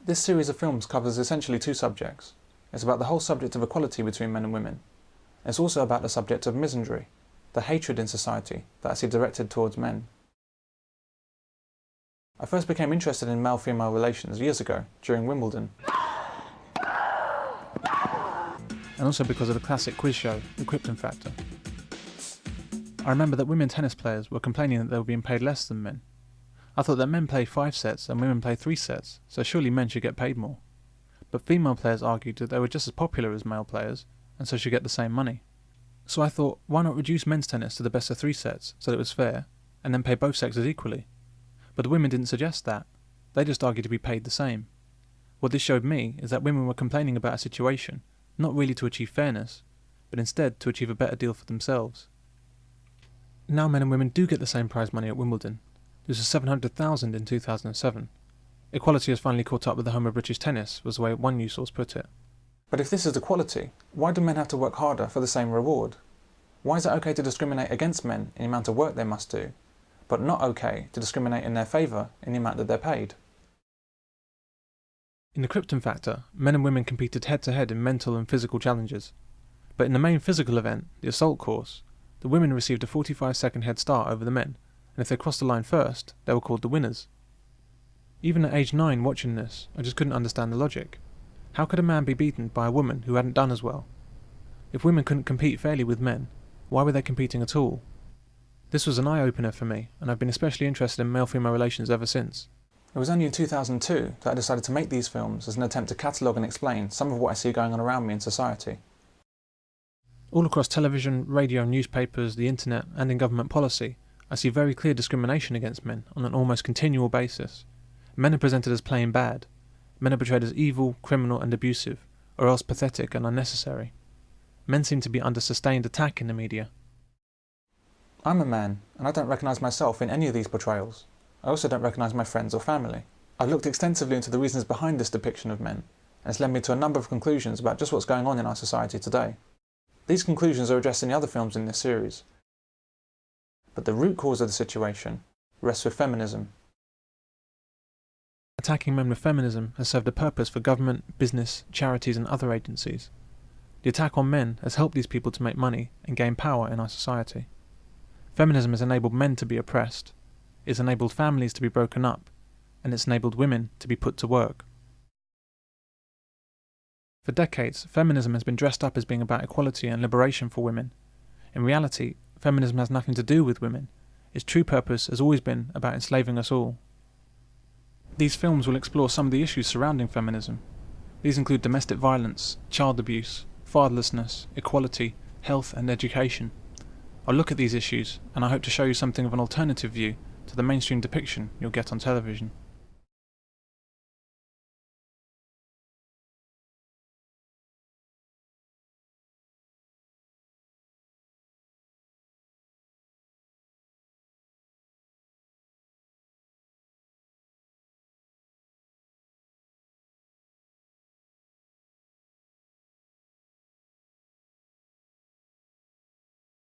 This series of films covers essentially two subjects. It's about the whole subject of equality between men and women. It's also about the subject of misandry, the hatred in society that I see directed towards men. I first became interested in male-female relations years ago, during Wimbledon. And also because of the classic quiz show, The Krypton Factor. I remember that women tennis players were complaining that they were being paid less than men. I thought that men play 5 sets and women play 3 sets, so surely men should get paid more. But female players argued that they were just as popular as male players, and so should get the same money. So I thought, why not reduce men's tennis to the best of 3 sets, so that it was fair, and then pay both sexes equally? But the women didn't suggest that. They just argued to be paid the same. What this showed me is that women were complaining about a situation, not really to achieve fairness, but instead to achieve a better deal for themselves. Now men and women do get the same prize money at Wimbledon. This was $700,000 in 2007. Equality has finally caught up with the home of British tennis, was the way one news source put it. But if this is equality, why do men have to work harder for the same reward? Why is it okay to discriminate against men in the amount of work they must do, but not okay to discriminate in their favour in the amount that they're paid? In The Krypton Factor, men and women competed head-to-head in mental and physical challenges. But in the main physical event, the assault course, the women received a 45-second head start over the men, and if they crossed the line first, they were called the winners. Even at age 9 watching this, I just couldn't understand the logic. How could a man be beaten by a woman who hadn't done as well? If women couldn't compete fairly with men, why were they competing at all? This was an eye-opener for me, and I've been especially interested in male-female relations ever since. It was only in 2002 that I decided to make these films as an attempt to catalogue and explain some of what I see going on around me in society. All across television, radio, newspapers, the internet, and in government policy, I see very clear discrimination against men on an almost continual basis. Men are presented as plain bad. Men are portrayed as evil, criminal and abusive, or else pathetic and unnecessary. Men seem to be under sustained attack in the media. I'm a man, and I don't recognise myself in any of these portrayals. I also don't recognise my friends or family. I've looked extensively into the reasons behind this depiction of men, and it's led me to a number of conclusions about just what's going on in our society today. These conclusions are addressed in the other films in this series. But the root cause of the situation rests with feminism. Attacking men with feminism has served a purpose for government, business, charities and other agencies. The attack on men has helped these people to make money and gain power in our society. Feminism has enabled men to be oppressed, it's enabled families to be broken up, and it's enabled women to be put to work. For decades, feminism has been dressed up as being about equality and liberation for women. In reality, feminism has nothing to do with women. Its true purpose has always been about enslaving us all. These films will explore some of the issues surrounding feminism. These include domestic violence, child abuse, fatherlessness, equality, health and education. I'll look at these issues, and I hope to show you something of an alternative view to the mainstream depiction you'll get on television.